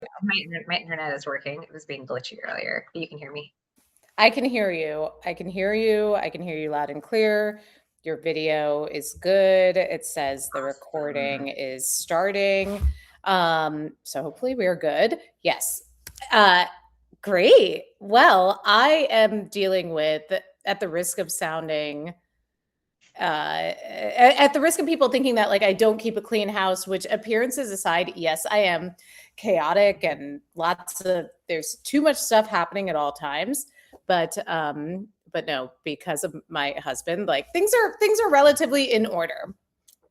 My internet is working. It was being glitchy earlier. You can hear me. I can hear you. I can hear you. I can hear you loud and clear. Your video is good. It says the recording Awesome. is starting. So hopefully we're good. Yes. Uh, Great. Well, I am dealing with, at the risk of sounding at the risk of people thinking that like I don't keep a clean house, which appearances aside, yes, I am chaotic and there's too much stuff happening at all times. But no, because of my husband, like things are relatively in order.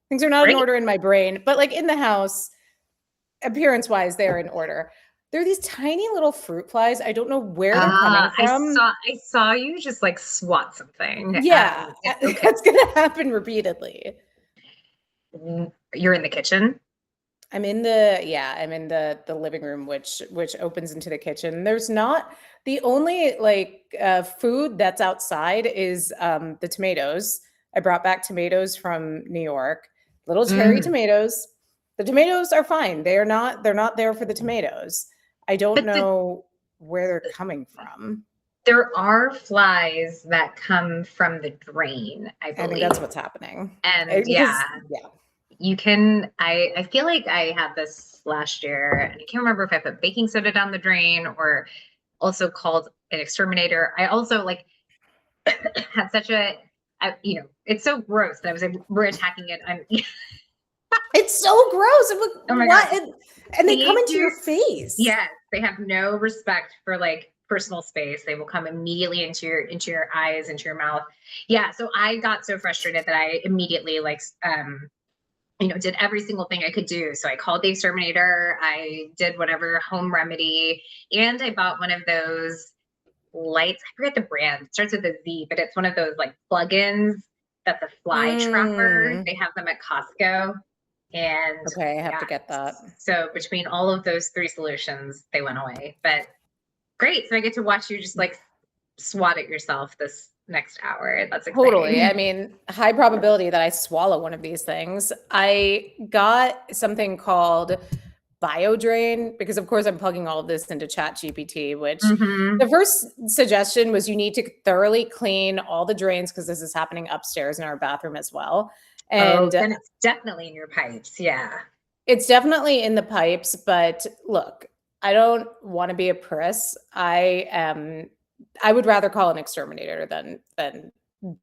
Things are not in Great. order in my brain, but like in the house, appearance wise, they're in order. There are these tiny little fruit flies. I don't know where they're coming I from. saw you just like swat something. Yeah, Okay. that's going to happen repeatedly. You're in the kitchen. I'm in the living room, which opens into the kitchen. There's not the only like food that's outside is the tomatoes. I brought back tomatoes from New York, little cherry Mm. tomatoes. The tomatoes are fine. They're not there for the tomatoes. I don't But know where they're coming from. there are flies that come from the drain, I I think believe. that's what's happening. And yeah, Because yeah. you can. I feel like I had this last year, and I can't remember if I put baking soda down the drain or also called an exterminator. I also like had such a, it's so gross that I was like, we're attacking it. It's so gross. I'm Oh like, my God. what? And they come into Do, your face. yes, they have no respect for like personal space. They will come immediately into your eyes, into your mouth. Yeah. So I got so frustrated that I immediately like, did every single thing I could do. So I called the exterminator. I did whatever home remedy, and I bought one of those lights. I forget the brand. It starts with a Z, but it's one of those like plugins that's a fly trapper. Mm. They have them at Costco. And Okay, I have yeah, to get that. so between all of those three solutions, they went away. But great. So I get to watch you just like swat at yourself this next hour. That's Totally. I exciting. mean, high probability that I swallow one of these things. I got something called BioDrain because, of course, I'm plugging all of this into ChatGPT, which Mm-hmm. the first suggestion was you need to thoroughly clean all the drains because this is happening upstairs in our bathroom as well. Oh, And then it's definitely in your pipes. Yeah. it's definitely in the pipes, but look, I don't want to be a priss. I would rather call an exterminator than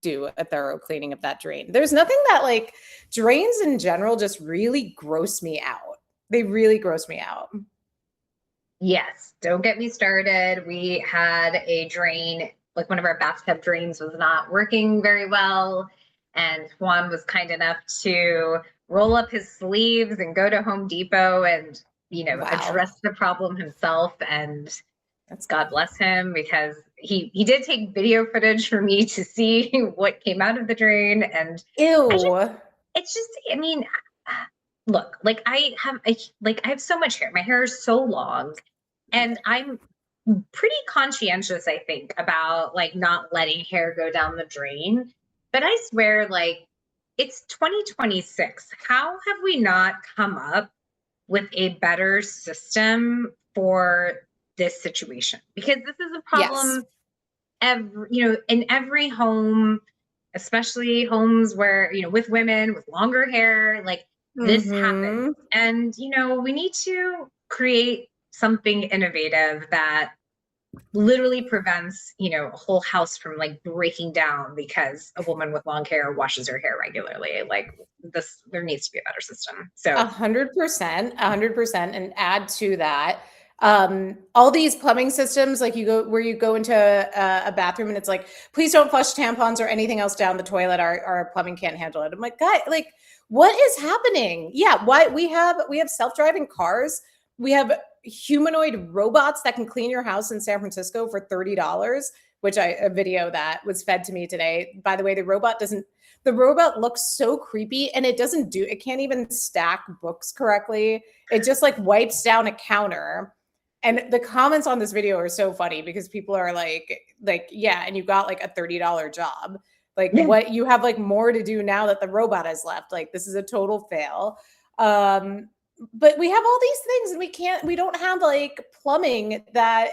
do a thorough cleaning of that drain. There's nothing that like drains in general just really gross me out. They really gross me out. Yes. Don't get me started. We had a drain, like one of our bathtub drains was not working very well. And Juan was kind enough to roll up his sleeves and go to Home Depot and, Wow. address the problem himself. And That's God good. bless him, because he did take video footage for me to see what came out of the drain. And I just, Ew. it's just, I mean, look, like I have so much hair. My hair is so long, and I'm pretty conscientious, I think, about like not letting hair go down the drain. But I swear, like, it's 2026. How have we not come up with a better system for this situation? Because this is a Yes. problem in every home, especially homes where, with women with longer hair, like this happens. Mhm. And, we need to create something innovative that literally prevents, a whole house from like breaking down because a woman with long hair washes her hair regularly. Like this, there needs to be a better system. So 100%, 100%, and add to that, all these plumbing systems, like you go into a bathroom and it's like, please don't flush tampons or anything else down the toilet. Our plumbing can't handle it. I'm like, God, like, what is happening? Yeah, why we have self-driving cars, we have humanoid robots that can clean your house in San Francisco for $30, which a video that was fed to me today. By the way, the robot looks so creepy and it can't even stack books correctly. It just like wipes down a counter. And the comments on this video are so funny because people are like, yeah, and you got like a $30 job. Like yeah. what you have like more to do now that the robot has left. Like this is a total fail. Um, but we have all these things and we don't have like plumbing that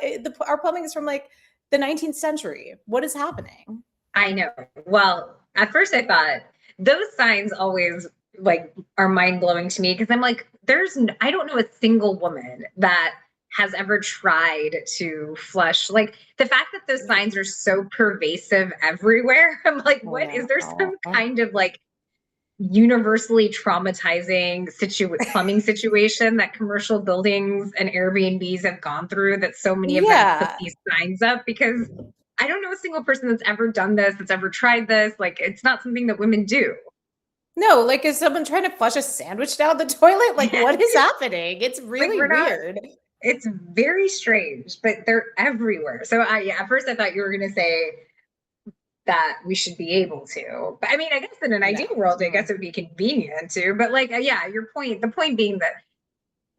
our plumbing is from like the 19th century. What is happening? I know. Well, at first I thought those signs always like are mind blowing to me because I'm like, I don't know a single woman that has ever tried to flush. Like the fact that those signs are so pervasive everywhere. I'm like, what is there some kind of like universally traumatizing plumbing situation that commercial buildings and Airbnbs have gone through that so many of them put Yeah. these signs up? Because I don't know a single person that's ever done this, that's ever tried this. Like, it's not something that women do. No, like is someone trying to flush a sandwich down the toilet? Like what is happening? It's Like, really we're not, weird. it's very strange, but they're everywhere. So at first I thought you were going to say that we should be able to. But I mean, I guess in an ideal world, I guess it would be convenient to. But like, yeah, the point being that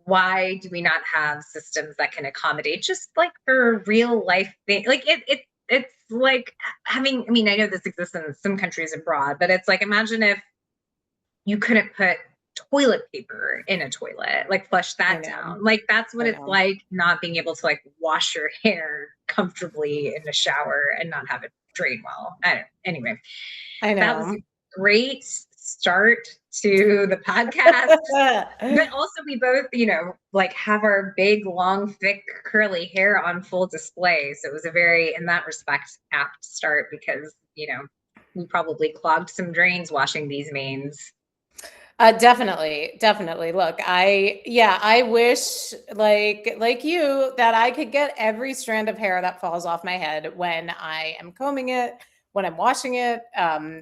why do we not have systems that can accommodate just like for real life thing? Like it's like having. I mean, I know this exists in some countries abroad, but it's like imagine if you couldn't put toilet paper in a toilet, like flush that down. Like that's what it's like not being able to like wash your hair comfortably in the shower and not have it drain well. Anyway, I know. that was a great start to the podcast. But also we both, like have our big, long, thick, curly hair on full display. So it was a very, in that respect, apt start because, we probably clogged some drains washing these mains. Definitely. Look, I wish like you that I could get every strand of hair that falls off my head when I am combing it, when I'm washing it.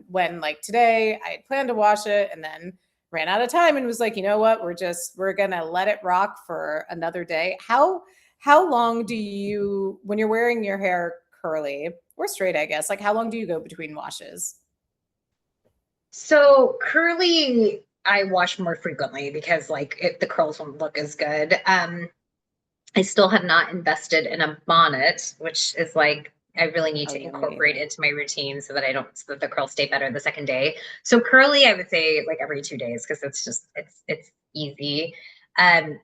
When like today I had planned to wash it and then ran out of time and was like, you know what, we're gonna let it rock for another day. How long do you, when you're wearing your hair curly or straight, I guess, like how long do you go between washes? So curly, I wash more frequently because like the curls won't look as good. I still have not invested in a bonnet, which is like I really need to incorporate into my routine so that the curls stay better the second day. So curly, I would say like every 2 days because it's easy.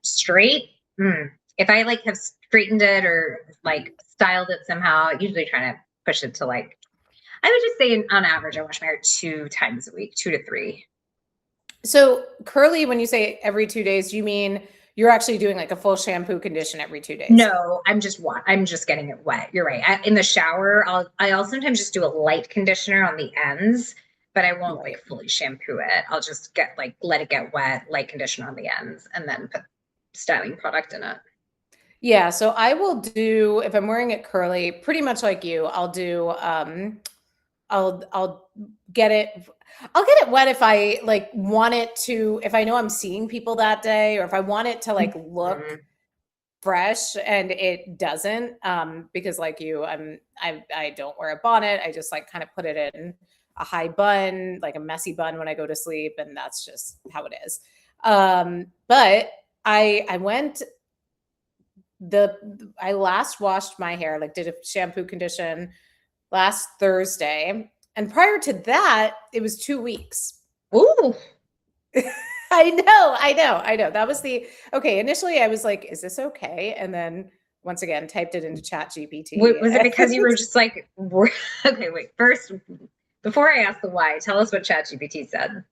Straight, if I like have straightened it or like styled it somehow, usually trying to push it to like I would just say on average I wash my hair 2 times a week, 2 to 3. So curly, when you say every 2 days, do you mean you're actually doing like a full shampoo condition every 2 days? No, I'm just getting it wet. You're right. In the shower, I'll sometimes just do a light conditioner on the ends, but I won't like fully shampoo it. I'll just let it get wet, light conditioner on the ends, and then put styling product in it. Yeah, so I will do, if I'm wearing it curly, pretty much like you, I'll do I'll get it wet if I like want it to, if I know I'm seeing people that day or if I want it to like look fresh and it doesn't, because like you, I don't wear a bonnet. I just like kind of put it in a high bun, like a messy bun when I go to sleep, and that's just how it is. But I went I last washed my hair, like did a shampoo condition last Thursday. And prior to that, it was 2 weeks. Ooh. I know. That was okay. Initially, I was like, is this okay? And then once again, typed it into Chat GPT. Was it because you were just like, okay, wait, first, before I ask the why, tell us what Chat GPT said.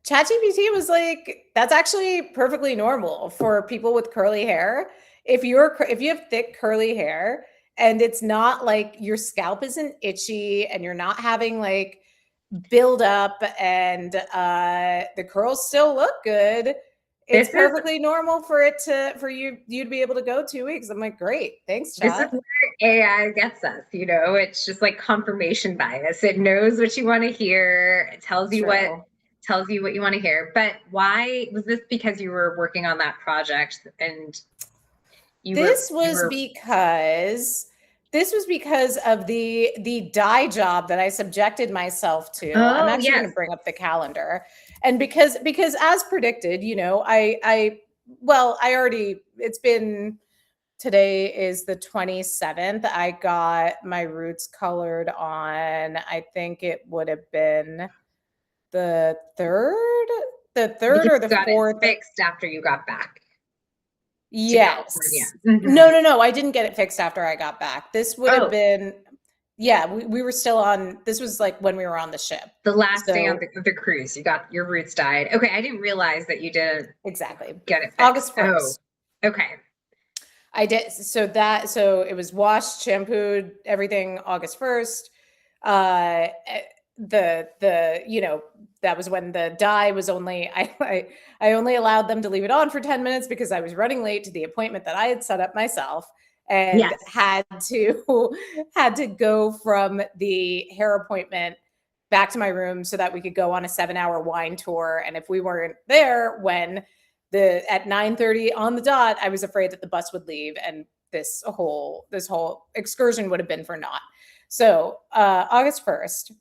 ChatGPT was like, that's actually perfectly normal for people with curly hair. If you have thick curly hair and it's not like your scalp isn't itchy and you're not having like build up and the curls still look good, it's perfectly normal for you to be able to go 2 weeks. I'm like, great, thanks, Chat. This is where AI gets us, it's just like confirmation bias. It knows what you want to hear. It tells you what you want to hear. But why was this? Because you were working on that project and this was because of the dye job that I subjected myself to. I'm actually going to bring up the calendar. And because as predicted, today is the 27th. I got my roots colored on, I think it would have been the 3rd. the third Because or you the got it fourth. fixed after you got back to California. Yes. Mhm. No, I didn't get it fixed after I got back. This would have Oh, been, yeah, we were still on, this was like when we were on the ship. the last day on So the cruise, you got your roots dyed. Okay, I didn't realize that you didn't exactly. get it fixed. August Oh, 1st. okay. I did. So it was washed, shampooed, everything August 1st. The that was when the dye was only, I only allowed them to leave it on for 10 minutes because I was running late to the appointment that I had set up myself and Yes. had to had to go from the hair appointment back to my room so that we could go on a 7-hour wine tour. And if we weren't there when at 9:30 on the dot, I was afraid that the bus would leave and this whole excursion would have been for naught. So August 1st,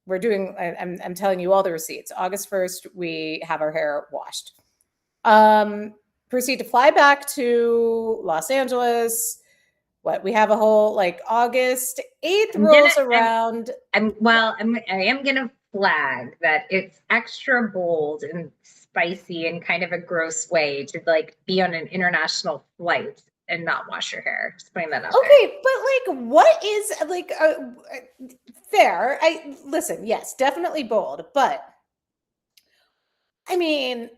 we're doing, I'm telling you all the receipts. August 1st, we have our hair washed. Proceed to fly back to Los Angeles. What, we have a whole, like, August 8th rolls around. I am gonna flag that it's extra bold and spicy in kind of a gross way to like be on an international flight and not wash your hair. Just putting that out there. Okay, but like, what is like fair? I listen. Yes, definitely bold, but I mean,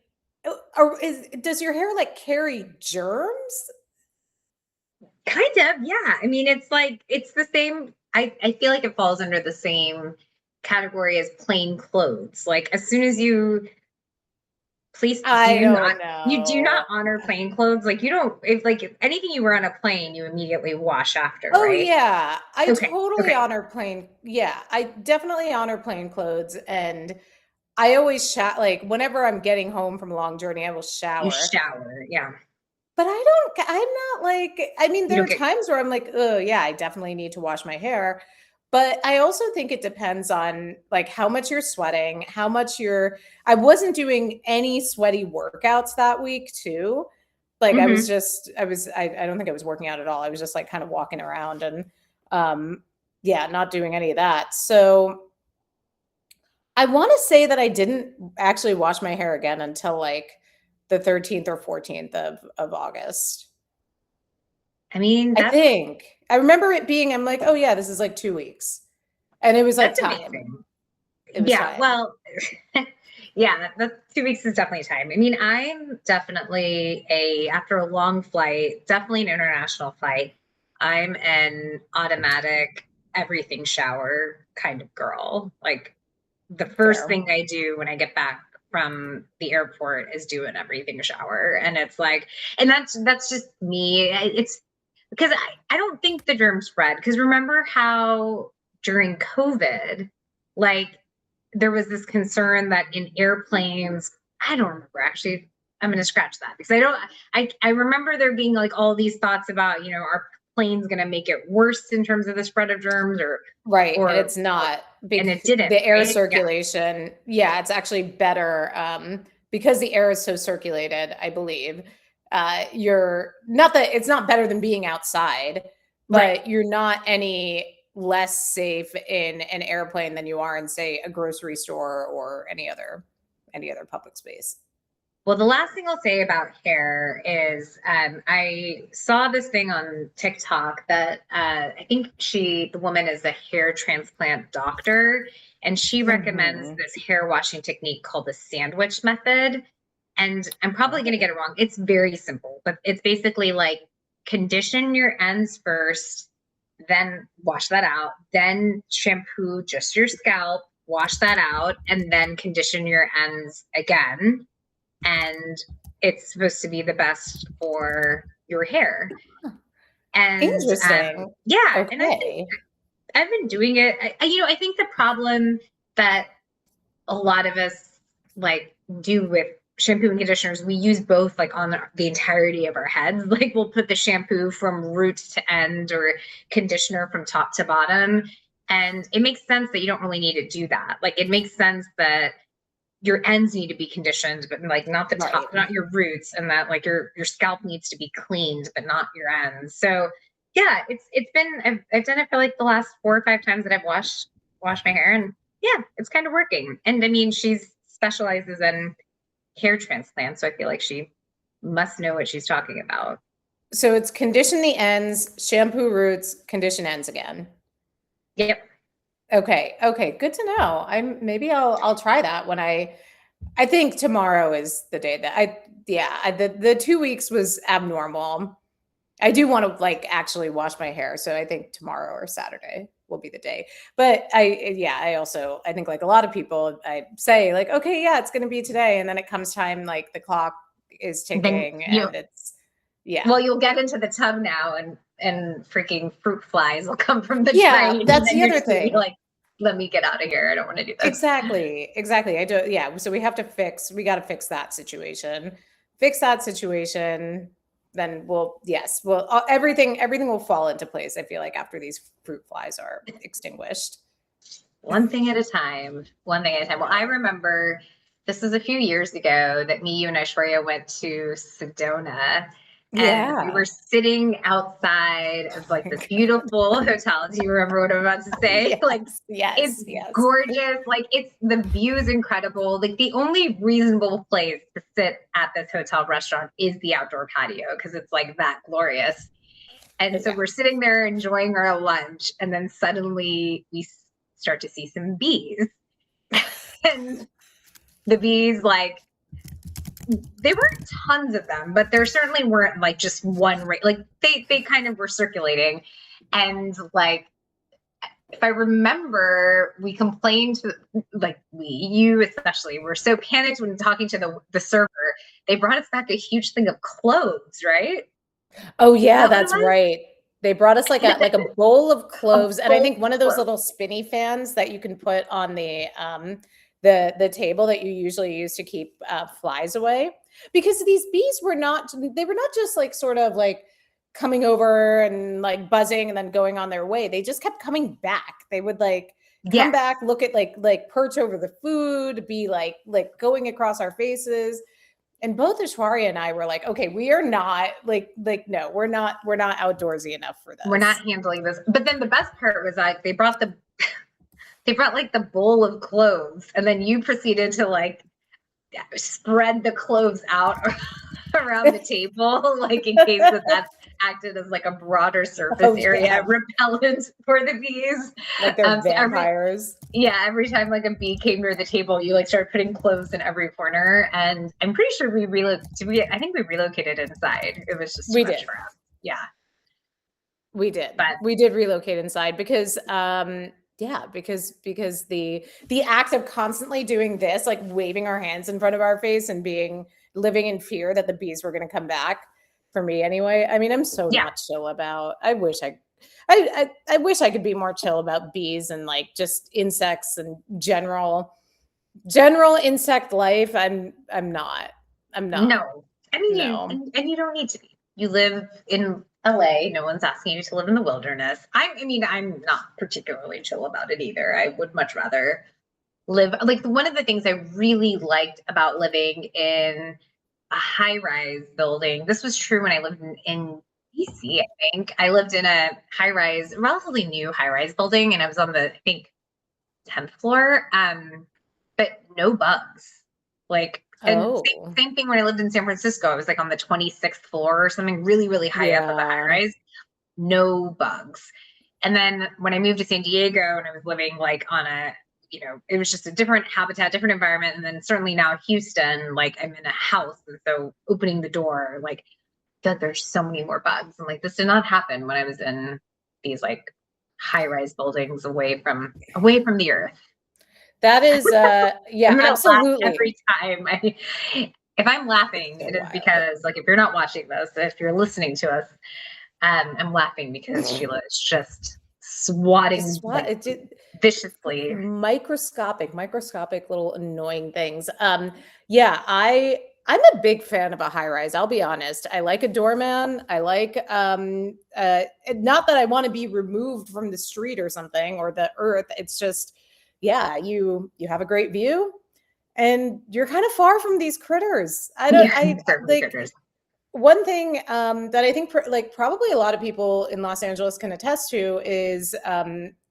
does your hair like carry germs? Kind of, yeah. I mean, it's like it's the same. I feel like it falls under the same category as plain clothes. Like as soon as you please I don't you do know. not honor plain clothes. Like you don't if anything you wear on a plane, you immediately wash after, Oh right? yeah, I Okay. totally Okay. honor plain. Yeah, I definitely honor plain clothes, and I always like whenever I'm getting home from a long journey, I will You shower. shower. Yeah. But I'm not like, I mean, You there don't are get times where I'm like, oh, yeah, I definitely need to wash my hair. But I also think it depends on like how much you're sweating, how much I wasn't doing any sweaty workouts that week too. Like I was mhm. just, I don't think I was working out at all. I was just like kind of walking around and, yeah, not doing any of that. So I want to say that I didn't actually wash my hair again until like the 13th or 14th of August. I mean, I think. I remember it being, I'm like, oh yeah, this is like 2 weeks. And it was like that's time. amazing. It was Yeah, time. well, yeah, that 2 weeks is definitely time. I mean, I'm definitely after a long flight, definitely an international flight. I'm an automatic everything shower kind of girl. Like the first Fair. thing I do when I get back from the airport is do an everything shower. And it's like, and that's just me. It's because I don't think the germs spread. Because remember how during COVID, like there was this concern that in airplanes, I don't remember actually. I'm going to scratch that because I remember there being like all these thoughts about, our plane's going to make it worse in terms of the spread of germs Right. And or, it's not and it because didn't, the air right? Yeah. circulation, yeah, it's actually better because the air is so circulated, I believe. You're not that it's not better than being outside, Right. but you're not any less safe in an airplane than you are in, say, a grocery store or any other public space. Well, the last thing I'll say about hair is I saw this thing on TikTok that I think the woman is a hair transplant doctor, and she recommends Mhm. this hair washing technique called the sandwich method. And I'm probably going to get it wrong. It's very simple, but it's basically like condition your ends first, then wash that out, then shampoo just your scalp, wash that out, and then condition your ends again, and it's supposed to be the best for your hair. And Interesting. yeah, and I think Okay. I've been doing it. I think the problem that a lot of us like do with shampoo and conditioners, we use both like on the entirety of our heads. Like we'll put the shampoo from root to end or conditioner from top to bottom. And it makes sense that you don't really need to do that. Like it makes sense that your ends need to be conditioned, but like not the top, Right. not your roots, and that like your scalp needs to be cleaned, but not your ends. So yeah, it's been I've done it for like the last 4 or 5 times that I've washed my hair, and yeah, it's kind of working. And I mean, she's specializes in hair transplant, so I feel like she must know what she's talking about. So it's condition the ends, shampoo roots, condition ends again. Yep. Okay. Okay. Good to know. Maybe I'll try that when I think tomorrow is the day that the 2 weeks was abnormal. I do want to like actually wash my hair. So I think tomorrow or Saturday will be the day. But I think like a lot of people, I say like, okay, yeah, it's going to be today. And then it comes time, like the clock is Then ticking and it's, yeah. well, you'll get into the tub now and freaking fruit flies will come from the Yeah, drain. that's and the you're other just gonna be thing. like, let me get out of here. I don't want to do this. Exactly. I do. Yeah. So we got to fix that situation. Fix that situation. Then everything will fall into place. I feel like after these fruit flies are extinguished. One thing at a time. One thing at a time. Well, I remember this was a few years ago that me, you, and Aishwarya went to Sedona. And we Yeah. were sitting outside of like this beautiful hotel. Do you remember what I'm about to say? Like, it's Yes. gorgeous. Like, the view is incredible. Like, the only reasonable place to sit at this hotel restaurant is the outdoor patio because it's like that glorious. And so we're sitting there enjoying our lunch, and then suddenly we start to see some bees. And the bees, like, there weren't tons of them, but there certainly weren't like just one like they kind of were circulating. And like, if I remember, we complained to, like, you especially were so panicked when talking to the server. They brought us back a huge thing of cloves, right? Oh yeah, that's right. They brought us like a bowl of cloves, and I think one of those little spinny fans that you can put on the table that you usually use to keep flies away. Because these bees were not just like sort of like coming over and like buzzing and then going on their way. They just kept coming back. They would like come back, look at like perch over the food, be like going across our faces. And both Aishwarya and I were like, okay, we are not no, we're not outdoorsy enough for this. We're not handling this. But then the best part was like they brought like the bowl of cloves, and then you proceeded to like spread the cloves out around the table, like in case that acted as like a broader surface area repellent for the bees. Like they're vampires. Every time like a bee came near the table, you like started putting cloves in every corner. And I'm pretty sure I think we relocated inside. It was just too much for us. Yeah. We did. But we did relocate inside because because the act of constantly doing this, like waving our hands in front of our face and living in fear that the bees were going to come back, for me anyway. I mean, I'm so not chill about. I wish I could be more chill about bees and like just insects and general insect life. I'm not. No. I mean, no. And you don't need to be. You live in LA. No one's asking you to live in the wilderness. I'm not particularly chill about it either. I would much rather live. Like, one of the things I really liked about living in a high-rise building, this was true when I lived in DC, I think. I lived in a high-rise, relatively new high-rise building, and I was on the, I think, 10th floor, but no bugs. Like, and same thing when I lived in San Francisco. I was like on the 26th floor or something, really, really high up of the high rise. No bugs. And then when I moved to San Diego and I was living like on it was just a different habitat, different environment. And then certainly now Houston, like I'm in a house. And so opening the door, like, God, there's so many more bugs. And like, this did not happen when I was in these like high-rise buildings away from the earth. That is, absolutely. Every time if I'm laughing, it is because, like, if you're not watching this, if you're listening to us, I'm laughing because Sheila is just swatting viciously. Microscopic little annoying things. I'm a big fan of a high rise. I'll be honest. I like a doorman. I like, not that I want to be removed from the street or something or the earth. It's just, you have a great view and you're kind of far from these critters. Critters. One thing that I think probably a lot of people in Los Angeles can attest to is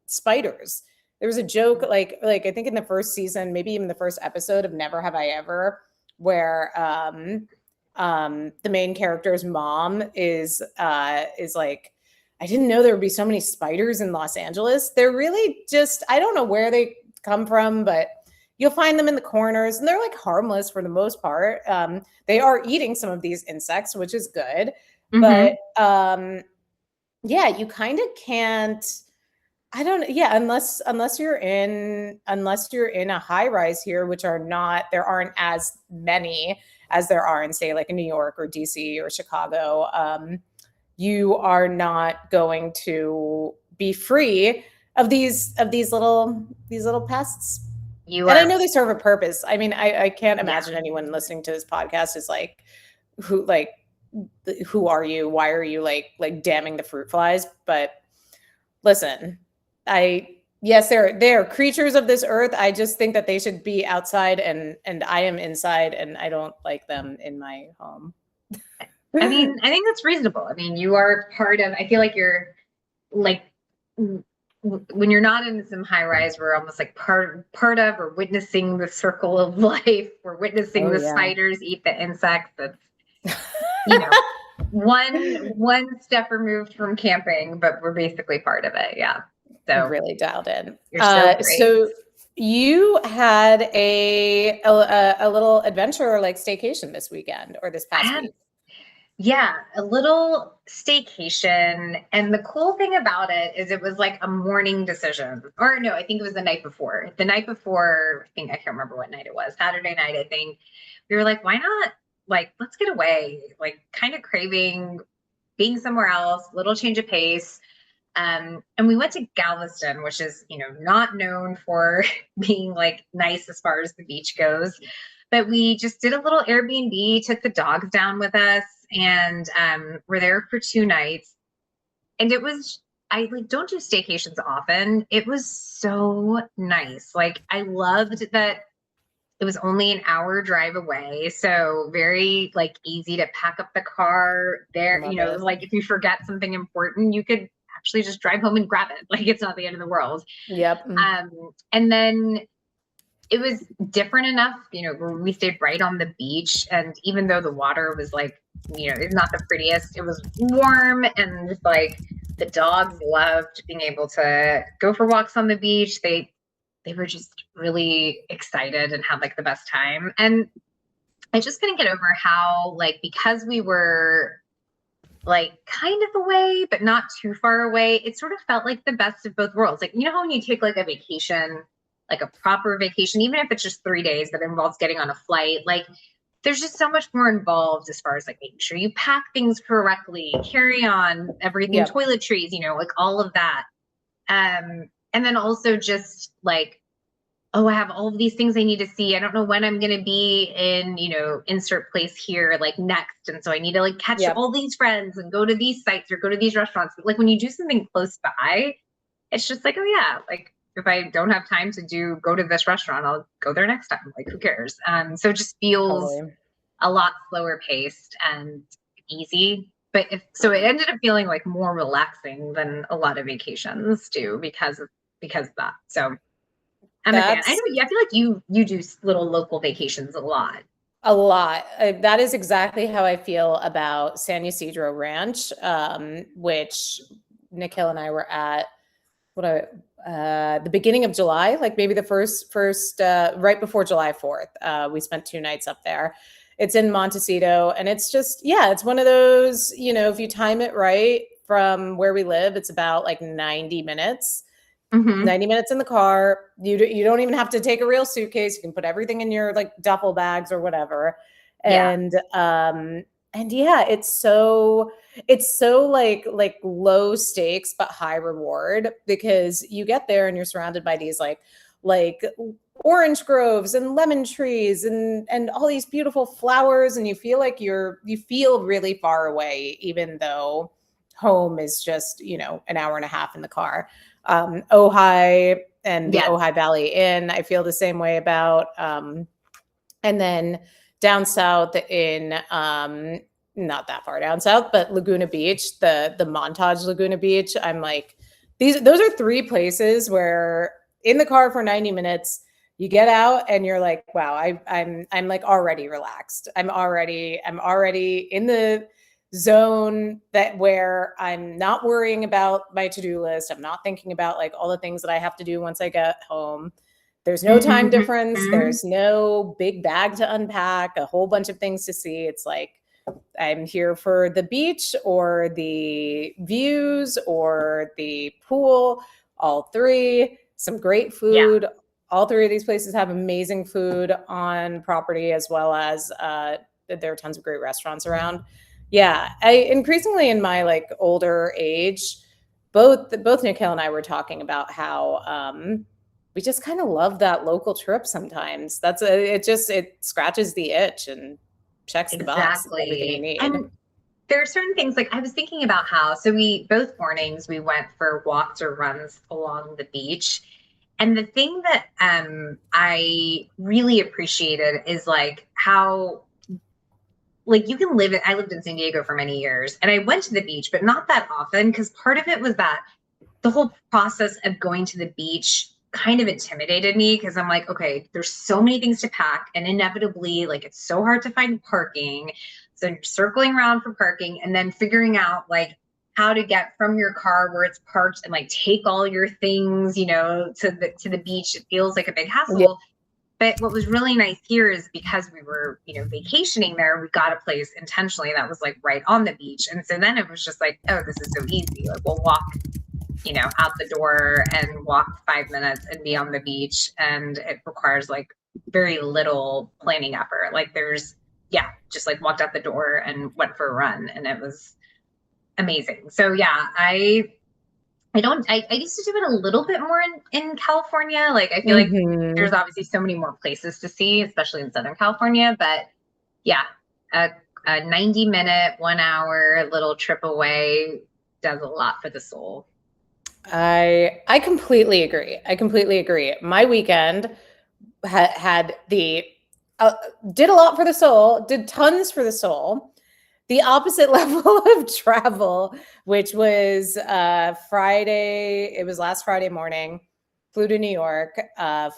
spiders. There was a joke like I think in the first season, maybe even the first episode of Never Have I Ever, where the main character's mom is like, I didn't know there would be so many spiders in Los Angeles. They're really just, I don't know where they come from, but you'll find them in the corners, and they're like harmless for the most part. They are eating some of these insects, which is good. But yeah, you kind of can't, I don't, yeah, unless you're in a high rise here, which are not, there aren't as many as there are in, say, like in New York or DC or Chicago. You are not going to be free of these little pests. And I know they serve a purpose. I mean, I can't imagine anyone listening to this podcast is like, who are you? Why are you like damning the fruit flies? But listen, yes, they're creatures of this earth. I just think that they should be outside, and I am inside, and I don't like them in my home. I mean, I think that's reasonable. I mean, you are part of, I feel like you're like, when you're not in some high rise, we're almost like part of or witnessing the circle of life. We're witnessing the spiders eat the insects. That's, you know, one step removed from camping, but we're basically part of it. Yeah. So really dialed in. You're so great. So you had a little adventure, like staycation this weekend or this past week. Yeah, a little staycation. And the cool thing about it is it was like a morning decision. Or no, I think it was the night before. The night before, I can't remember what night it was. Saturday night, I think. We were like, why not? Like, let's get away. Like, kind of craving being somewhere else, little change of pace. And we went to Galveston, which is, not known for being like nice as far as the beach goes. But we just did a little Airbnb, took the dogs down with us, and we're there for 2 nights. And it was, I don't do staycations often. It was so nice. Like, I loved that it was only an hour drive away. So very like easy to pack up the car there. Like if you forget something important, you could actually just drive home and grab it. Like, it's not the end of the world. Yep. And then it was different enough, we stayed right on the beach. And even though the water was like, it's not the prettiest, it was warm, and just like the dogs loved being able to go for walks on the beach. They were just really excited and had like the best time. And I just couldn't get over how, like, because we were like kind of away, but not too far away, it sort of felt like the best of both worlds. Like, how when you take like a vacation, like a proper vacation, even if it's just 3 days that involves getting on a flight, like there's just so much more involved as far as like making sure you pack things correctly, carry on everything, toiletries, like all of that. And then also just like, oh, I have all of these things I need to see. I don't know when I'm going to be in, insert place here, like next. And so I need to like catch all these friends and go to these sites or go to these restaurants. But like when you do something close by, it's just like, oh yeah, like if I don't have time to go to this restaurant, I'll go there next time. Like, who cares? So it just feels a lot slower paced and easy. But it ended up feeling like more relaxing than a lot of vacations do because of that. So I'm a fan. I feel like you do little local vacations a lot. A lot. That is exactly how I feel about San Ysidro Ranch, which Nikhil and I were at the beginning of July, like maybe the first right before July 4th. We spent 2 nights up there. It's in Montecito, and it's just, it's one of those, if you time it right from where we live, it's about like 90 minutes. 90 minutes in the car. You don't even have to take a real suitcase. You can put everything in your like duffel bags or whatever. And it's so like low stakes but high reward, because you get there and you're surrounded by these like orange groves and lemon trees and all these beautiful flowers, and you feel like you feel really far away, even though home is just an hour and a half in the car. Ojai and the Ojai Valley Inn, I feel the same way about. And then down south in not that far down south, but Laguna Beach, the Montage Laguna Beach, I'm like, those are 3 places where in the car for 90 minutes, You get out and you're like, wow, I'm like already relaxed. I'm already in the zone that where I'm not worrying about my to-do list. I'm not thinking about like all the things that I have to do once I get home. There's no time difference. Mhm. There's no big bag to unpack, a whole bunch of things to see. It's like I'm here for the beach or the views or the pool, all three, some great Yeah. food. All three of these places have amazing food on property, as well as there are tons of great restaurants around. Yeah, I increasingly in my like older age, both Nikhil and I were talking about how we just kind of love that local trip sometimes. It scratches the itch and checks the box of everything you Exactly. need. And there are certain things like I was thinking about how, so we both mornings we went for walks or runs along the beach. And the thing that I really appreciated is like how like you can live it. I lived in San Diego for many years and I went to the beach, but not that often because part of it was that the whole process of going to the beach kind of intimidated me because I'm like, okay, there's so many things to pack, and inevitably, like, it's so hard to find parking. So you're circling around for parking and then figuring out like how to get from your car where it's parked and like take all your things, to the beach. It feels like a big Yeah. hassle. But what was really nice here is because we were, vacationing there, we got a place intentionally that was like right on the beach. And so then it was just like, oh, this is so easy. Like we'll walk out the door and walk 5 minutes and be on the beach. And it requires like very little planning effort. Like just like walked out the door and went for a run and it was amazing. So yeah, I used to do it a little bit more in California. Like I feel like there's Mhm. obviously so many more places to see, especially in Southern California. But yeah, a, a 90-minute, 1 hour little trip away does a lot for the soul. I completely agree. I completely agree. My weekend had the uh, did a lot for the soul, did tons for the soul. The opposite level of travel, which was Friday. It was last Friday morning. Flew to New York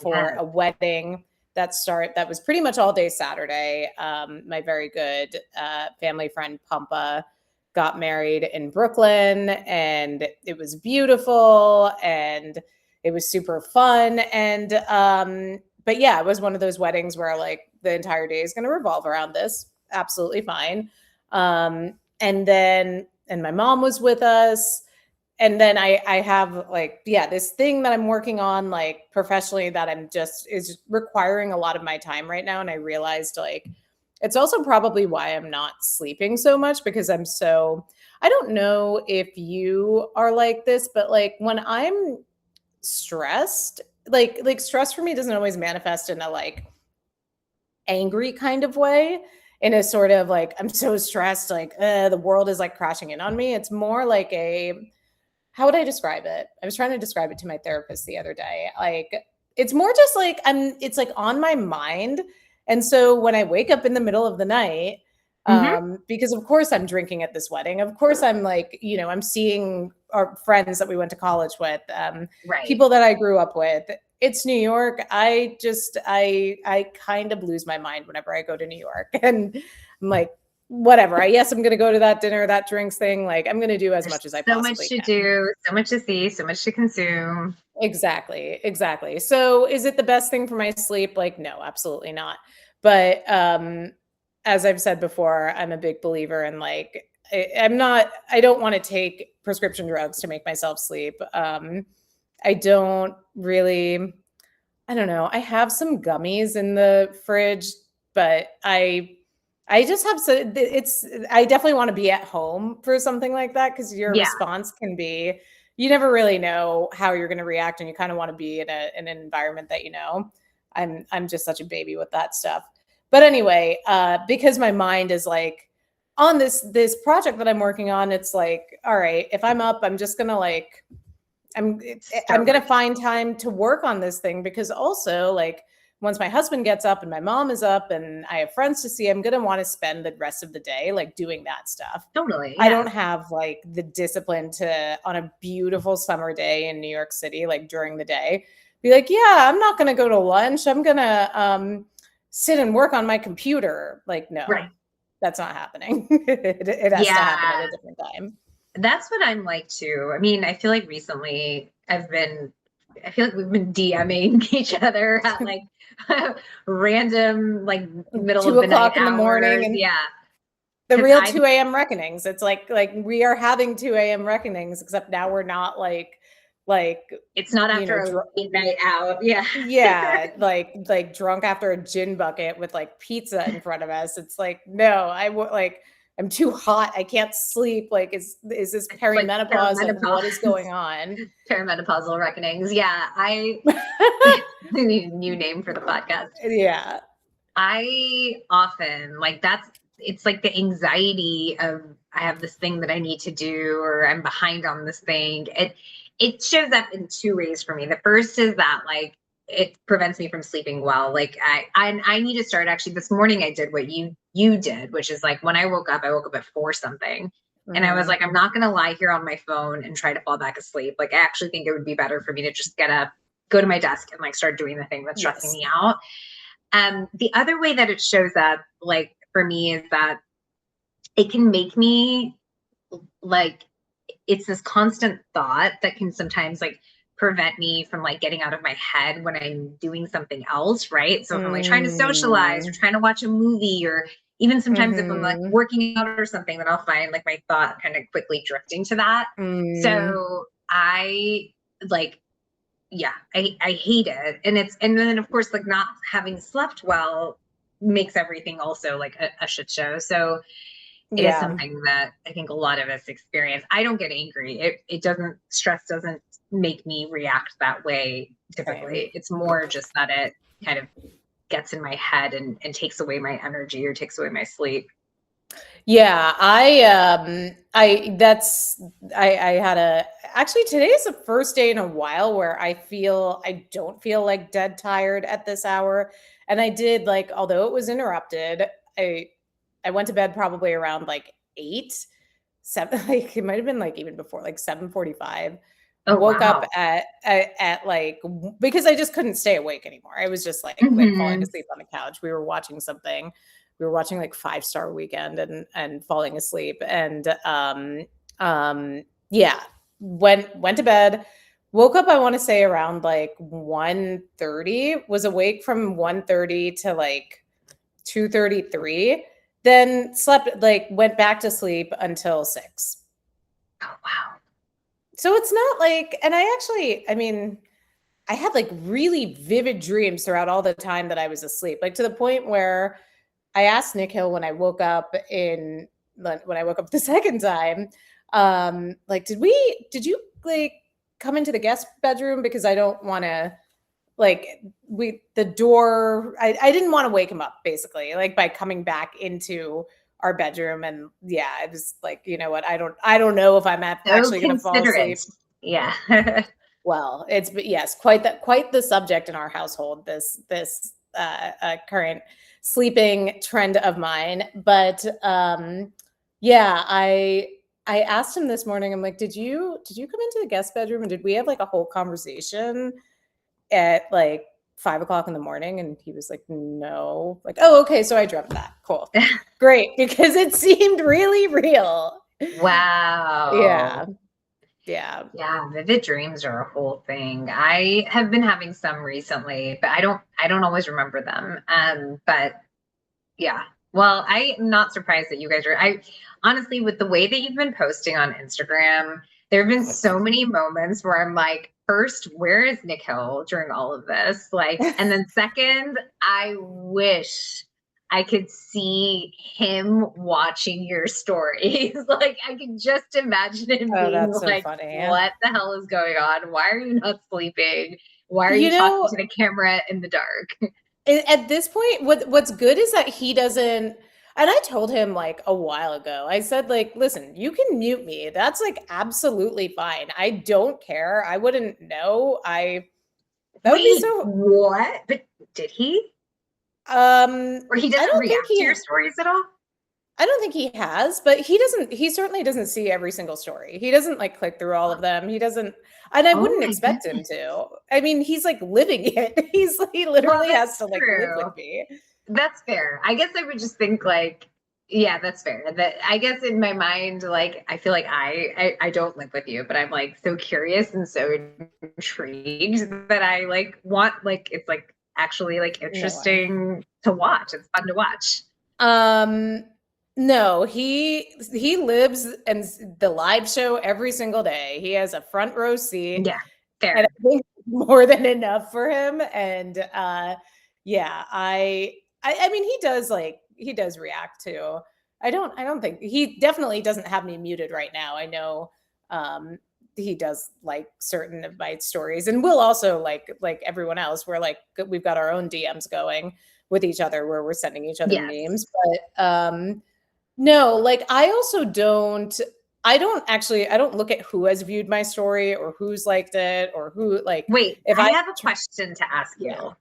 for Yes. a wedding that was pretty much all day Saturday. My very good family friend Pampa got married in Brooklyn, and it was beautiful and it was super fun. And but yeah, it was one of those weddings where like the entire day is going to revolve around this. Absolutely fine. And my mom was with us. And then I have like, yeah, this thing that I'm working on like professionally that is requiring a lot of my time right now. And I realized like, it's also probably why I'm not sleeping so much because I don't know if you are like this, but like when I'm stressed, like stress for me doesn't always manifest in a like angry kind of way, in a sort of like I'm so stressed like the world is like crashing in on me. It's more like a, how would I describe it? I was trying to describe it to my therapist the other day. Like it's more just like it's like on my mind. And so when I wake up in the middle of the night, Hmm. because of course I'm drinking at this wedding. Of course I'm like, I'm seeing our friends that we went to college with, Right. people that I grew up with. It's New York. I kind of lose my mind whenever I go to New York. And I'm like, whatever. Yes, I'm gonna go to that dinner, that drinks thing. Like I'm gonna do as There's much as I so much possibly to can. do, so much to see, so much to consume. Exactly. Exactly. So is it the best thing for my sleep? Like, no, absolutely not. But as I've said before, I'm a big believer in like I don't want to take prescription drugs to make myself sleep. I don't really, I don't know. I have some gummies in the fridge, but I just have I definitely want to be at home for something like that because your Yeah. response can be, you never really know how you're going to react, and you kind of want to be in an environment that you know. I'm just such a baby with that stuff. But anyway, because my mind is like on this project that I'm working on, it's like, all right, if I'm up, I'm just gonna like I'm So I'm gonna much. find time to work on this thing, because also like once my husband gets up and my mom is up and I have friends to see, I'm gonna want to spend the rest of the day like doing that stuff. Totally. I Yeah. don't have like the discipline to on a beautiful summer day in New York City, like during the day, be like, yeah, I'm not going to go to lunch. I'm going to sit and work on my computer. Like, no, Right. that's not happening. It has to happen at a different time. That's what I'm like too. I mean, I feel like recently I feel like we've been DMing each other at like random, like middle 2 of the night o'clock in the morning. hours. And Yeah. the real 2 a.m. reckonings. It's like we are having 2 a.m. reckonings, except now we're not like it's not after a late night out. Yeah. Yeah, like drunk after a gin bucket with like pizza in front of us. It's like, no, I'm too hot. I can't sleep. Like, is this perimenopause? Like, what is going on? Perimenopausal reckonings. Yeah. New name for the podcast. Yeah. I often it's like the anxiety of I have this thing that I need to do, or I'm behind on this thing. It shows up in two ways for me. The first is that like it prevents me from sleeping well. Like I need to start, actually this morning I did what you did, which is like when I woke up at 4 something. And I was like, I'm not going to lie here on my phone and try to fall back asleep. Like, I actually think it would be better for me to just get up, go to my desk, and like start doing the thing that's stressing me out. The other way that it shows up, like for me, is that it can make me like, it's this constant thought that can sometimes like prevent me from like getting out of my head when I'm doing something else, right? So if I'm like trying to socialize or trying to watch a movie, or even sometimes if I'm like working out or something, then I'll find like my thought kind of quickly drifting to that. So I like, yeah, I hate it. And then of course, like not having slept well makes everything also like a shit show. So it is something that I think a lot of us experience. I don't get angry. Stress doesn't make me react that way typically. It's more just that it kind of gets in my head and takes away my energy or takes away my sleep. Yeah, I had actually today is the first day in a while where I don't feel like dead tired at this hour. And I did, like, although it was interrupted, I went to bed probably around like 8, 7, like it might have been like even before, like 7:45. Woke up at like, because I just couldn't stay awake anymore. I was just like falling asleep on the couch. We were watching something. We were watching like 5-Star Weekend and falling asleep. And yeah, went to bed. Woke up, I want to say around like 1:30. Was awake from 1:30 to like 2:33. Then slept, like went back to sleep until 6. Oh, wow. So it's not like, and I mean, I had like really vivid dreams throughout all the time that I was asleep, like to the point where I asked Nick Hill when I woke up the second time, like, did you like come into the guest bedroom? Because I don't want to, like, the door, I didn't want to wake him up basically, like by coming back into our bedroom. And yeah, I was like, you know what? I don't know if I'm actually going to fall asleep. Yeah. Well, yes, quite the subject in our household, this current sleeping trend of mine. But yeah, I asked him this morning, I'm like, did you come into the guest bedroom and did we have like a whole conversation at like 5 o'clock in the morning? And he was like, no. Like, oh, okay, so I dreamt that. Cool. Great, because it seemed really real. Wow. Yeah. Vivid dreams are a whole thing. I have been having some recently, but I don't always remember them. But yeah. Well, I'm not surprised that you guys I honestly, with the way that you've been posting on Instagram, there have been so many moments where I'm like, first, where is Nick Hill during all of this? Like, and then second, I wish I could see him watching your stories. Like, I can just imagine him being so like, funny. what the hell is going on? Why are you not sleeping? Why are you talking to the camera in the dark? At this point, what's good is that he doesn't, and I told him like a while ago, I said, like, listen, you can mute me. That's like absolutely fine. I don't care. I wouldn't know. What? But did he? Or he doesn't react to your stories at all? I don't think he has, but he certainly doesn't see every single story. He doesn't like click through all of them. He doesn't, and I Oh wouldn't my expect him goodness. to. I mean, he's like living it. He Well, literally has that's to like live with true. me. That's fair. I guess I would just think like, yeah, that's fair. That I guess in my mind, like I feel like I don't live with you, but I'm like so curious and so intrigued that I like want like it's like actually like No way. interesting to watch. It's fun to watch. Um, no, he lives and the live show every single day. He has a front row seat, Yeah, and fair. I think more than enough for him. And yeah, I mean, he does react to. I don't think he definitely doesn't have me muted right now. I know um he does like certain of my stories, and we'll also like everyone else, we're like we've got our own DMs going with each other where we're sending each other Yes. memes. But no, like I don't look at who has viewed my story or who's liked it or who like Wait, if I I have a question to ask yeah, you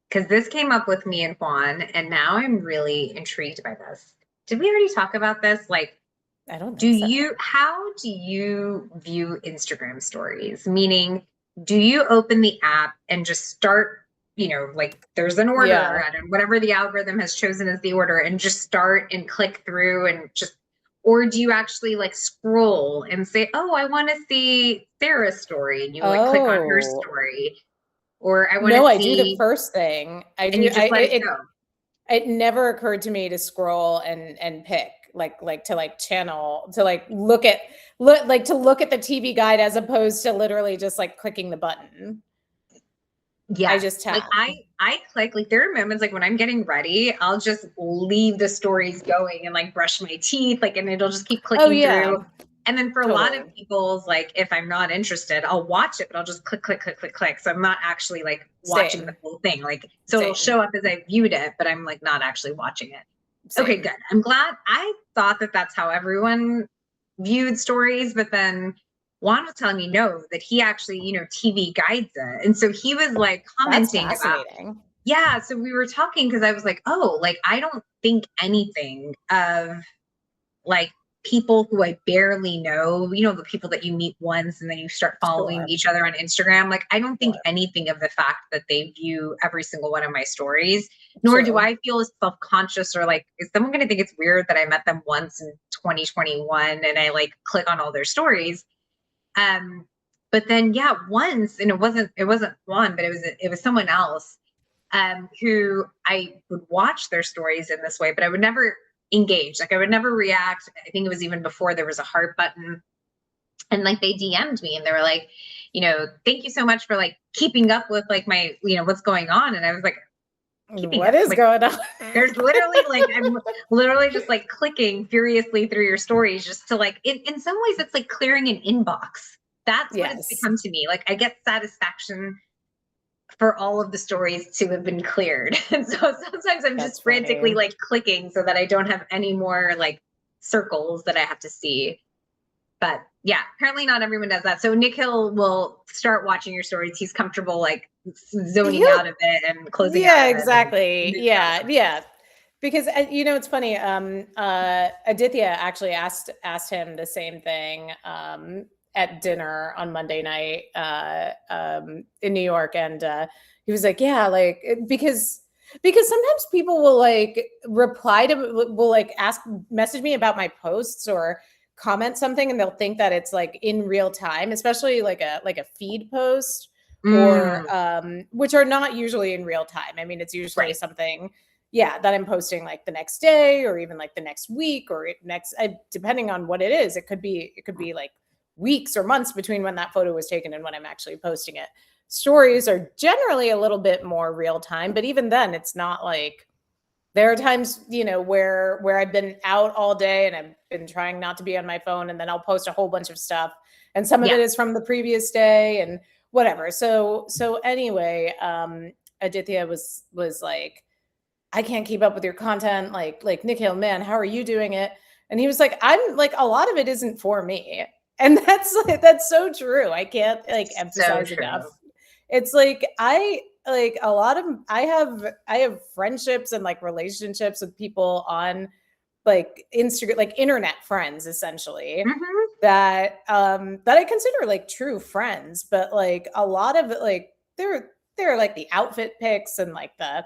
because this came up with me and Juan, and now I'm really intrigued by this. Did we already talk about this? Like, I don't think so. how do you view Instagram stories? Meaning, do you open the app and just start, like there's an order Yeah. and whatever the algorithm has chosen as the order and just start and click through and just, or do you actually like scroll and say, oh, I want to see Sarah's story, and you like click on her Oh. story, or I want to No, I do the see, first thing. and you just let it go. It never occurred to me to scroll and pick like to like channel to like look at the TV guide as opposed to literally just like clicking the button. I Yes. just Like tap. I click like there are moments like when I'm getting ready, I'll just leave the stories going and like brush my teeth, like and it'll just keep Oh clicking through. yeah, And then for a lot of totally. people's like if I'm not interested, I'll watch it, but I'll just click, click, click, click, click. So I'm not actually like watching the Same. whole thing. Like so it'll Same. show up as I viewed it, but I'm like not actually watching it. Okay, Same. good. I'm glad. I thought that that's how everyone viewed stories, but then Juan was telling me no, that he actually, TV guides it. And so he was like That's commenting about, fascinating. yeah. So we were talking because I was like, oh, like I don't think anything of like people who I barely know, the people that you meet once and then you start following Sure. each other on Instagram. Like, I don't think Sure. anything of the fact that they view every single one of my stories, nor do True. I feel self conscious or like, is someone going to think it's weird that I met them once in 2021 and I like click on all their stories? Um, but then, yeah, once, and it wasn't one, but it was someone else who I would watch their stories in this way, but I would never engage. Like I would never react. I think it was even before there was a heart button. And like they DM'd me and they were like, thank you so much for like keeping up with like my, what's going on. And I was like, keeping What up? is Like going on? there's literally like I'm literally just like clicking furiously through your stories just to like in some ways it's like clearing an inbox. That's what it's Yes, become to me. Like I get satisfaction for all of the stories to have been cleared. And so sometimes I'm that's just frantically funny. like clicking so that I don't have any more like circles that I have to see. But yeah, apparently not everyone does that. So Nick Hill will start watching your stories. He's comfortable like zoning He'll out of it and closing out Yeah, of it. And exactly. moving on to Yeah, something yeah. Because it's funny. Aditya actually asked him the same thing at dinner on Monday night in New York, and he was like, "Yeah, like because sometimes people will like reply to will like message me about my posts or comment something, and they'll think that it's like in real time, especially like a feed post." Or else. which are not usually in real time. I mean, it's usually Right. something, yeah, that I'm posting like the next day or even like the next week or depending on what it is. It could be like weeks or months between when that photo was taken and when I'm actually posting it. Stories are generally a little bit more real time, but even then, it's not like there are times where I've been out all day and I've been trying not to be on my phone, and then I'll post a whole bunch of stuff, and some of Yeah. it is from the previous day and whatever. So anyway, Aditya was like, I can't keep up with your content, like Nikhil, man, how are you doing it? And he was like, I'm like, a lot of it isn't for me, and that's so true. I can't like So emphasize enough. true. It's like I like a lot of I have friendships and like relationships with people on like Instagram, like internet friends, essentially, Mhm. that that I consider like true friends, but like a lot of it, like they're like the outfit pics and like the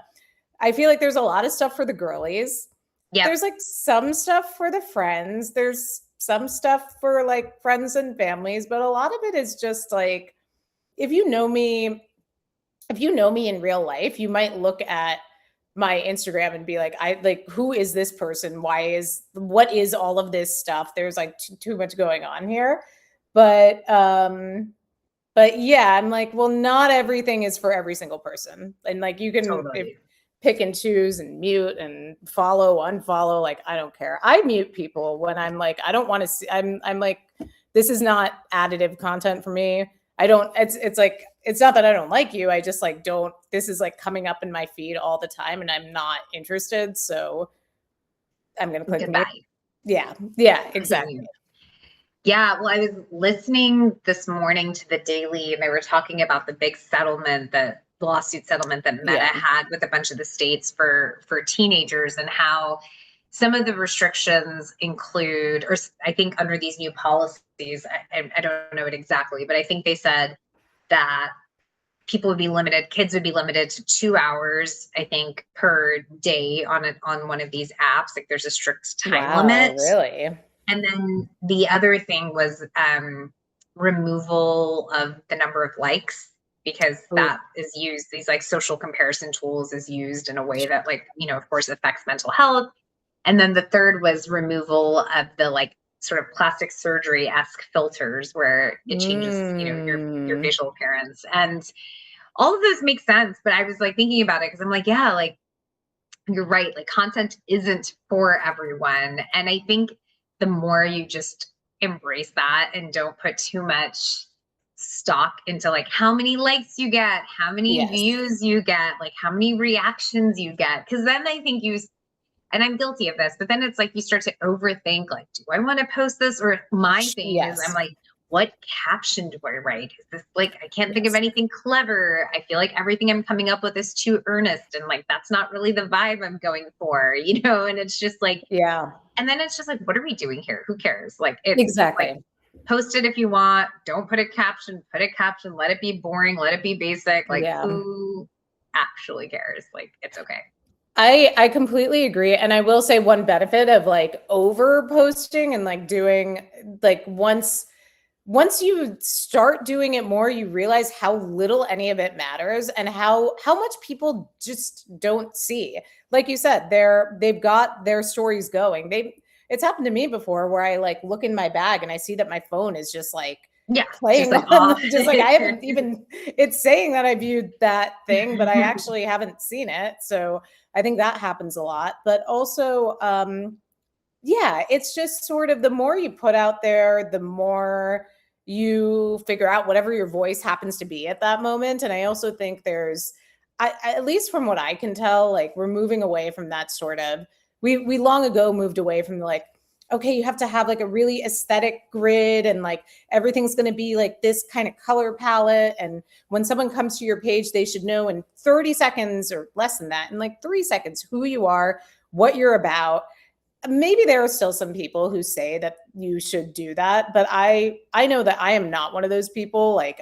I feel like there's a lot of stuff for the girlies. Yep. There's like some stuff for the friends. There's some stuff for like friends and families, but a lot of it is just like if you know me, if you know me in real life, you might look at my Instagram and be like, I like, who is this person? What is all of this stuff? There's like too much going on here. But but yeah, I'm like, well, not everything is for every single person. And like you can Totally. pick and choose and mute and follow, unfollow. Like, I don't care. I mute people when I'm like, I don't want to see, I'm like, this is not additive content for me. I don't, it's like, it's not that I don't like you. I just like don't, this is like coming up in my feed all the time and I'm not interested. So I'm going to click mute. Goodbye. Yeah. Yeah, exactly. Yeah, well, I was listening this morning to the Daily, and they were talking about the big settlement, the lawsuit settlement that Meta Yeah. had with a bunch of the states for teenagers, and how some of the restrictions include, or I think under these new policies, I don't know it exactly, but I think they said that people would be limited, kids would be limited to 2 hours, I think, per day on one of these apps. Like there's a strict time Wow, limit. really? And then the other thing was removal of the number of likes, because Ooh. that is used, these like social comparison tools is used in a way that, like, of course affects mental health. And then the third was removal of the like sort of plastic surgery-esque filters where it changes, your Mm. facial appearance. And all of those make sense. But I was like thinking about it because I'm like, yeah, like you're right, like content isn't for everyone. And I think the more you just embrace that and don't put too much stock into like how many likes you get, how many Yes. views you get, like how many reactions you get, because then I think and I'm guilty of this, but then it's like you start to overthink, like, do I want to post this? Or my thing is, I'm Yes. like, what caption do I write? Is this like, I can't think of Yes. anything clever. I feel like everything I'm coming up with is too earnest. And like, that's not really the vibe I'm going for, And it's just like, Yeah. and then it's just like, what are we doing here? Who cares? Like, it's like, Exactly. post it if you want. Don't put a caption. Let it be boring. Let it be basic. Like, Yeah. who actually cares? Like, it's okay. I completely agree. And I will say one benefit of like over posting and like doing like once you start doing it more, you realize how little any of it matters and how much people just don't see. Like you said, they've got their stories going. It's happened to me before where I like look in my bag and I see that my phone is just like Yeah. Just playing like on off. just like I haven't even it's saying that I viewed that thing, but I actually haven't seen it. So I think that happens a lot. But also yeah, it's just sort of the more you put out there, the more you figure out whatever your voice happens to be at that moment. And I also think at least from what I can tell, like we're moving away from that sort of, we long ago moved away from like, okay, you have to have like a really aesthetic grid and like everything's going to be like this kind of color palette. And when someone comes to your page, they should know in 30 seconds or less than that, in like 3 seconds, who you are, what you're about. Maybe there are still some people who say that you should do that, but I know that I am not one of those people. Like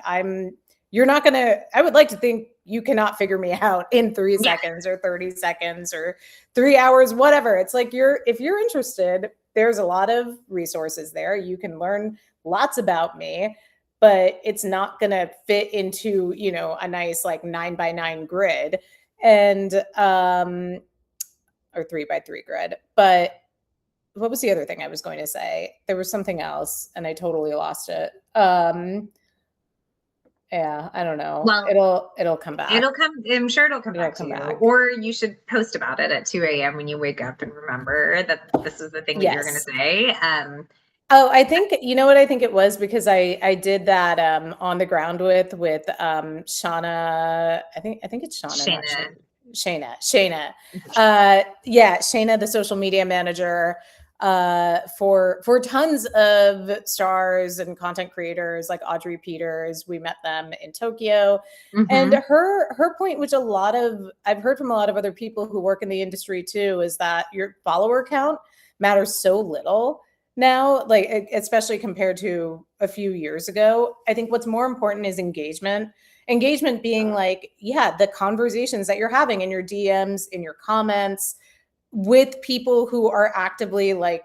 you're not going to, I would like to think you cannot figure me out in 3 seconds or 30 seconds or 3 hours, whatever. It's like if you're interested, there's a lot of resources there. You can learn lots about me, but it's not going to fit into, a nice like 9x9 grid and, or 3x3 grid. But what was the other thing I was going to say? There was something else and I totally lost it. Yeah, I don't know. Well, It'll come back. I'm sure it'll come It'll back to come you. back. Or you should post about it at 2 a.m. when you wake up and remember that this is the thing that you're going Yes. to say. Oh, I think you know what I think it was because I did that on the ground with Shauna. I think it's Shauna, not Shayna. Shayna. Yeah, Shayna, the social media manager for tons of stars and content creators like Audrey Peters. We met them in Tokyo. And Mm-hmm. her point, which I've heard from a lot of other people who work in the industry too, is that your follower count matters so little now, like especially compared to a few years ago. I think what's more important is engagement. Engagement being like, yeah, the conversations that you're having in your DMs, in your comments with people who are actively like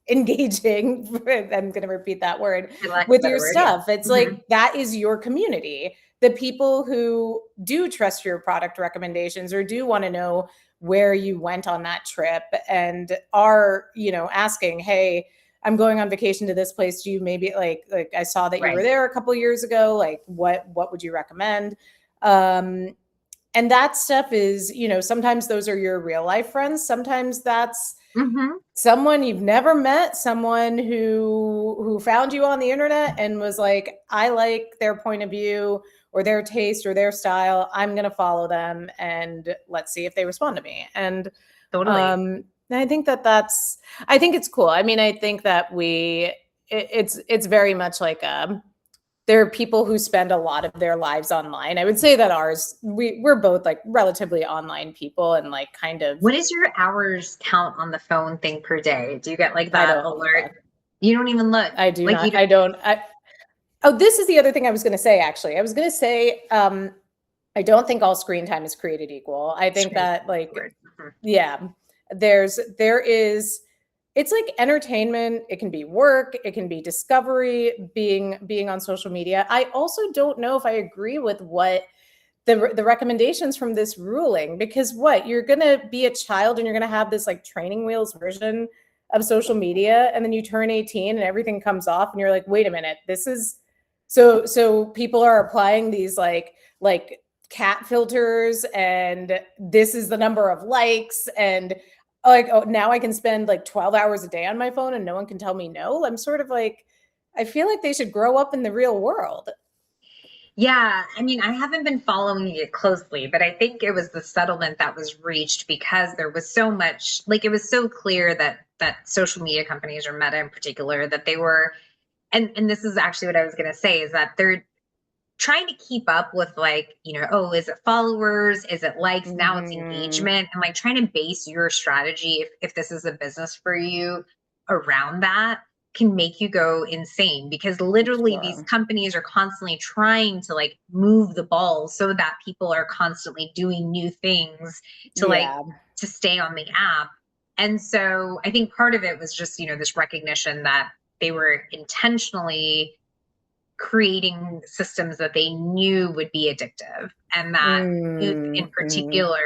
engaging, I'm going to repeat that word, with your stuff. Yeah. It's like that is your community. The people who do trust your product recommendations or do want to know where you went on that trip and are, asking, hey, I'm going on vacation to this place. Do you maybe like I saw that you were there a couple of years ago. Like what would you recommend? And that stuff is, sometimes those are your real life friends. Sometimes that's someone you've never met, someone who found you on the internet and was like, I like their point of view or their taste or their style. I'm going to follow them and let's see if they respond to me. And totally. I think I think it's cool. I mean, I think that it's very much like there are people who spend a lot of their lives online. I would say that we're both like relatively online people and like kind of. What is your hours count on the phone thing per day? Do you get like that alert? You don't even look. I do like, not. This is the other thing I was going to say, actually. I was going to say, I don't think all screen time is created equal. I think that like, yeah, it's like entertainment. It can be work. It can be discovery, being on social media. I also don't know if I agree with what the recommendations from this ruling, because you're going to be a child and you're going to have this like training wheels version of social media. And then you turn 18 and everything comes off and you're like, wait a minute, this is so people are applying these like cat filters and this is the number of likes and like, oh, now I can spend like 12 hours a day on my phone and no one can tell me no. I'm sort of like, I feel like they should grow up in the real world. Yeah. I mean, I haven't been following it closely, but I think it was the settlement that was reached because there was so much, like, it was so clear that social media companies, or Meta in particular, that they were, and this is actually what I was going to say, is that they're trying to keep up with like, is it followers? Is it likes? Now it's engagement, and like trying to base your strategy, if this is a business for you, around that can make you go insane, because literally these companies are constantly trying to like move the ball so that people are constantly doing new things to stay on the app. And so I think part of it was just, this recognition that they were intentionally creating systems that they knew would be addictive, and that youth in particular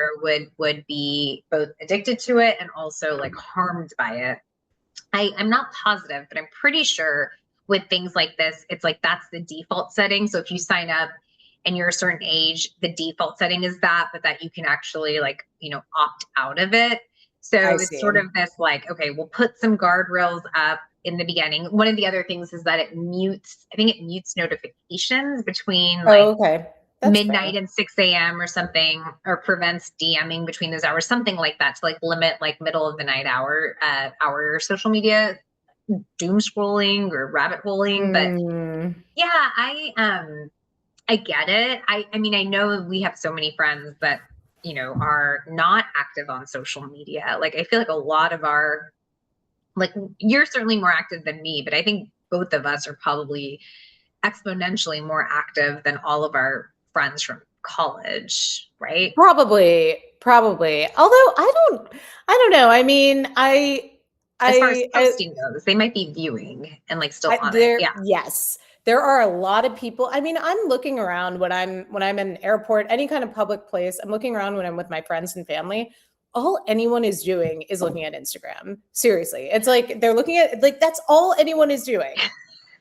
would be both addicted to it and also like harmed by it. I'm not positive, but I'm pretty sure with things like this, it's like that's the default setting. So if you sign up and you're a certain age, the default setting is that, but that you can actually like, opt out of it. So it's sort of this like, okay, we'll put some guardrails up in the beginning. One of the other things is that it mutes notifications between like midnight and 6 a.m. or something, or prevents DMing between those hours, something like that, to like limit like middle of the night hour social media doom scrolling or rabbit holing. But yeah, I get it. I mean, I know we have so many friends that, are not active on social media. Like, I feel like a lot of our, like, you're certainly more active than me, but I think both of us are probably exponentially more active than all of our friends from college, right? Probably. Although I don't know. I mean, as far as posting goes, they might be viewing and like still on it. Yeah. Yes. There are a lot of people. I mean, I'm looking around when I'm in an airport, any kind of public place. I'm looking around when I'm with my friends and family. All anyone is doing is looking at Instagram. Seriously. It's like they're looking at, like, that's all anyone is doing.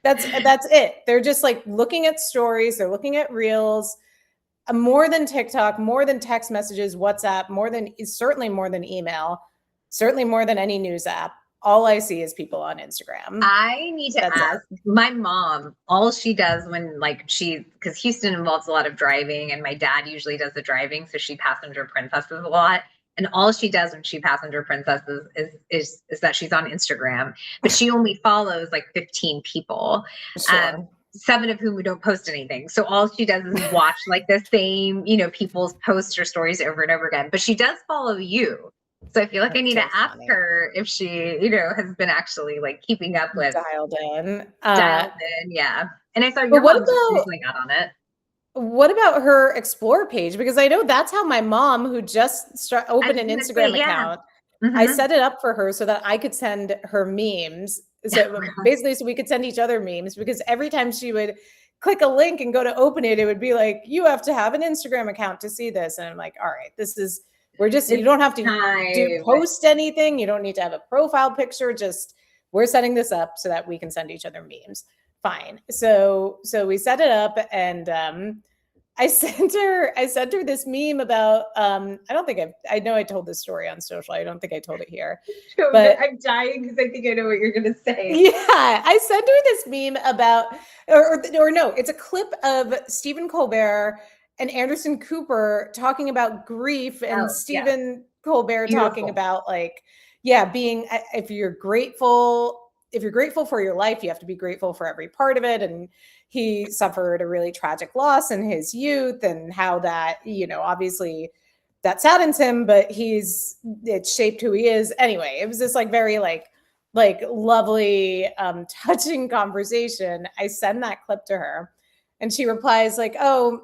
That's it. They're just like looking at stories. They're looking at reels, more than TikTok, more than text messages, WhatsApp, certainly more than email, certainly more than any news app. All I see is people on Instagram. I need to ask my mom, all she does when because Houston involves a lot of driving and my dad usually does the driving. So she passenger princesses a lot. And all she does when she passenger princesses is that she's on Instagram, but she only follows like 15 people, 7 of whom who don't post anything. So all she does is watch like the same, people's posts or stories over and over again. But she does follow you. So I feel like I That's need so to ask funny. her if she, has been actually like keeping up with Dialed in. dialed in. Yeah. And I saw But your mom just recently got on it. what about her explore page? Because I know that's how my mom, who just I opened was an gonna say, Instagram yeah. account, I Mm-hmm. set it up for her so that I could send her memes. So basically, so we could send each other memes, because every time she would click a link and go to open it, it would be like, you have to have an Instagram account to see this. And I'm like, all right, you It's don't have to time. post anything. You don't need to have a profile picture. Just, we're setting this up so that we can send each other memes. Fine. So we set it up, and I sent her this meme about I don't think I know I told this story on social. I don't think I told it here. But I'm dying because I think I know what you're gonna say. yeah, I sent her this meme about or no, it's a clip of Stephen Colbert and Anderson Cooper talking about grief, and Oh, yeah. Stephen Colbert talking Beautiful. about, like, yeah, being, if you're grateful for your life, you have to be grateful for every part of it. And he suffered a really tragic loss in his youth, and how that, obviously that saddens him, but it shaped who he is. Anyway, it was this like very like lovely, touching conversation. I send that clip to her, and she replies like, "Oh,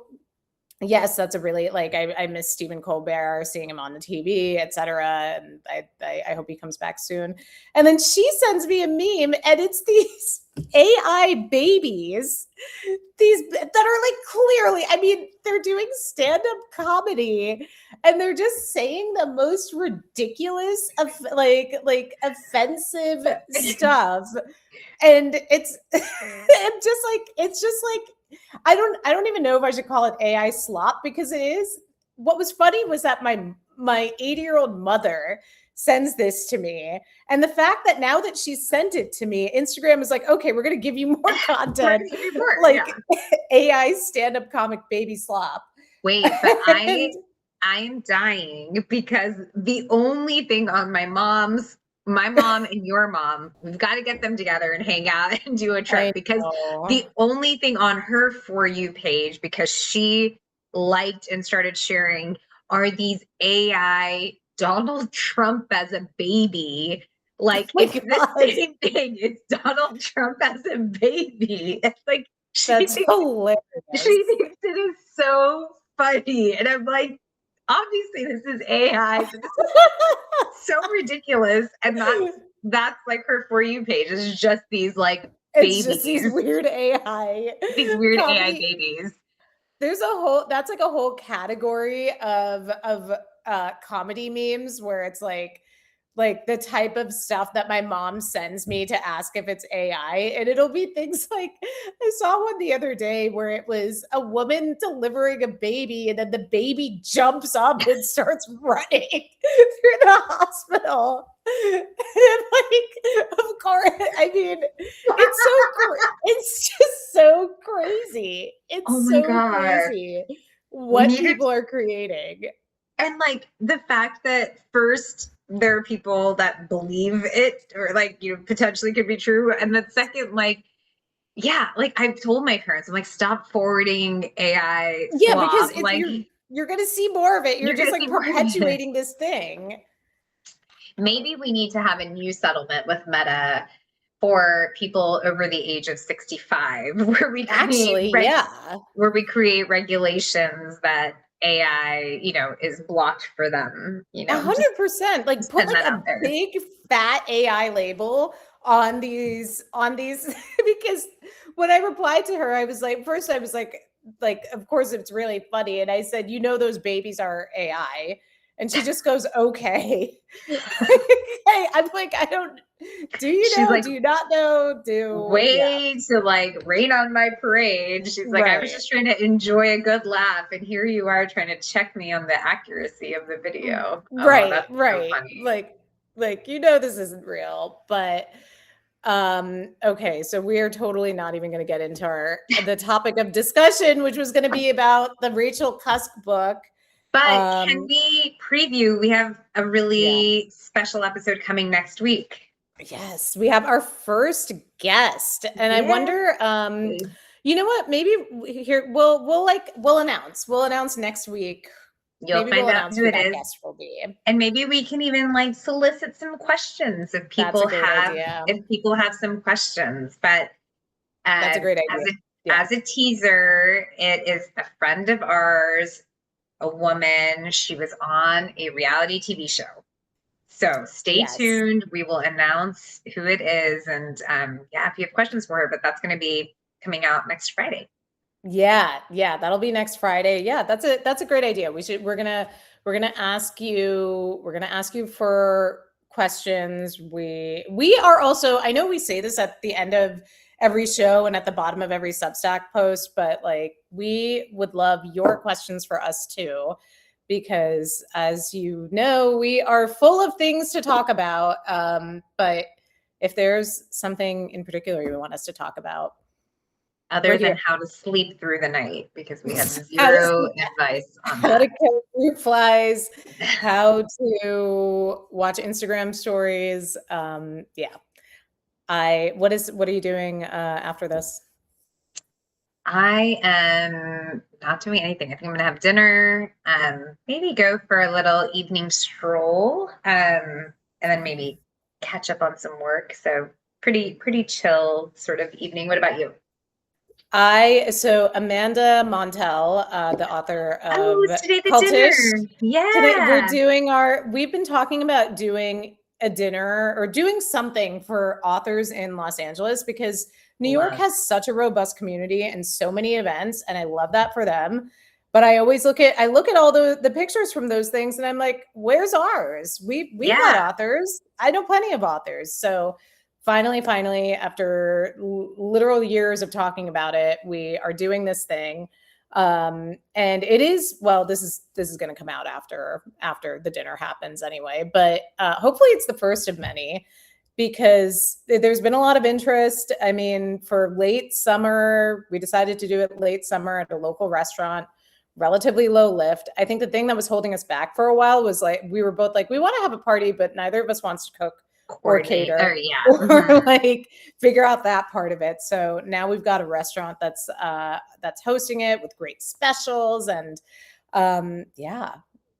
yes, that's a really, like, I miss Stephen Colbert, seeing him on the TV, etc. And I hope he comes back soon." And then she sends me a meme, and it's these AI babies, these that are like, clearly, I mean, they're doing stand-up comedy, and they're just saying the most ridiculous of like offensive stuff. And it's just like, I don't even know if I should call it AI slop, because it is. What was funny was that my 80-year-old mother sends this to me, and the fact that now that she sent it to me, Instagram is like, okay, we're going to give you more content, like, yeah. AI stand-up comic baby slop. Wait, but I'm dying because the only thing on my mom and your mom, we've got to get them together and hang out and do a trip, because the only thing on her For You page, because she liked and started sharing, are these AI Donald Trump as a baby. Like, it's the same thing. It's Donald Trump as a baby. It's like, that's hilarious. She thinks it is so funny. And I'm like, obviously this is AI. This is so ridiculous. And that's like her For You page. It's just these like babies. It's just these weird AI. These weird comedy. AI babies. There's that's like a whole category of comedy memes where it's like the type of stuff that my mom sends me to ask if it's AI. And it'll be things like, I saw one the other day where it was a woman delivering a baby, and then the baby jumps up and starts running through the hospital. And like, of course, I mean, it's just so crazy. It's so crazy what people are creating. And like the fact that first there are people that believe it, or like, potentially could be true. And then second, like, yeah, like I've told my parents, I'm like, stop forwarding AI. Yeah, because like, you're going to see more of it. You're just like perpetuating this thing. Maybe we need to have a new settlement with Meta for people over the age of 65, where we where we create regulations that AI, is blocked for them. 100%. Like, put like a big fat AI label on these because when I replied to her, I was like, first I was like, of course it's really funny, and I said, those babies are AI. And she just goes, okay. I'm like, I don't, do you know? Like, do you not know? To like rain on my parade. She's like, I was just trying to enjoy a good laugh, and here you are trying to check me on the accuracy of the video. Right, that's right. So funny. Like, this isn't real. But okay, so we are totally not even going to get into the topic of discussion, which was going to be about the Rachel Cusk book. But can we preview? We have a really special episode coming next week. Yes, we have our first guest, and I wonder, you know what? Maybe here we'll announce. We'll announce next week You'll Maybe find we'll out announce who who it that is. guest will be. And maybe we can even like solicit some questions if That's a people great have idea. some questions. But That's a great idea. as a teaser, it is a friend of ours, a woman. She was on a reality TV show. So stay Yes. tuned. We will announce who it is. And yeah, if you have questions for her, but that's going to be coming out next Friday. Yeah, that'll be next Friday. Yeah, that's a great idea. We're gonna ask you for questions. We are also, I know we say this at the end of every show and at the bottom of every Substack post, but like we would love your questions for us too, because as you know, we are full of things to talk about. But if there's something in particular you want us to talk about, Other than how to sleep through the night, because we have How to zero advice on how to that. kill fruit flies, how to watch Instagram stories. What are you doing after this? I am not doing anything. I think I'm gonna have dinner, maybe go for a little evening stroll, and then maybe catch up on some work. So pretty chill sort of evening. What about you? So Amanda Montel, the author of Oh, it's today the Cultish. dinner. Yeah. We've been talking about doing a dinner or doing something for authors in Los Angeles, because New York has such a robust community and so many events, and I love that for them. But I always look at all the pictures from those things, and I'm like, where's ours? We've got authors. I know plenty of authors. So finally, after literal years of talking about it, we are doing this thing. And it is, well, this is going to come out after the dinner happens anyway, but hopefully it's the first of many, because there's been a lot of interest. I mean, for late summer, we decided to do it late summer at a local restaurant, relatively low lift. I think the thing that was holding us back for a while was like, we were both like, we want to have a party, but neither of us wants to cook or cater or like figure out that part of it. So now we've got a restaurant that's hosting it with great specials, and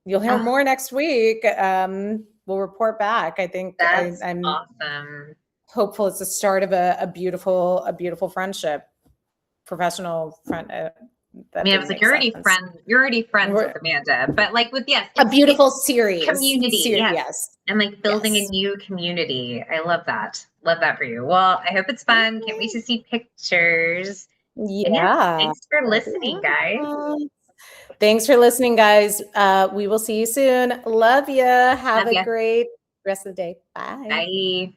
you'll hear more next week. We'll report back. I think I'm awesome. Hopeful it's the start of a beautiful friendship, professional friend. I mean, I was like, you're already friends with Amanda, but like with a beautiful series community, yes. And like building a new community. I love that. Love that for you. Well, I hope it's fun. Can't wait to see pictures. Yeah. Thanks for listening, guys. Thanks for listening, guys. We will see you soon. Love you. Have a great rest of the day. Bye. Bye.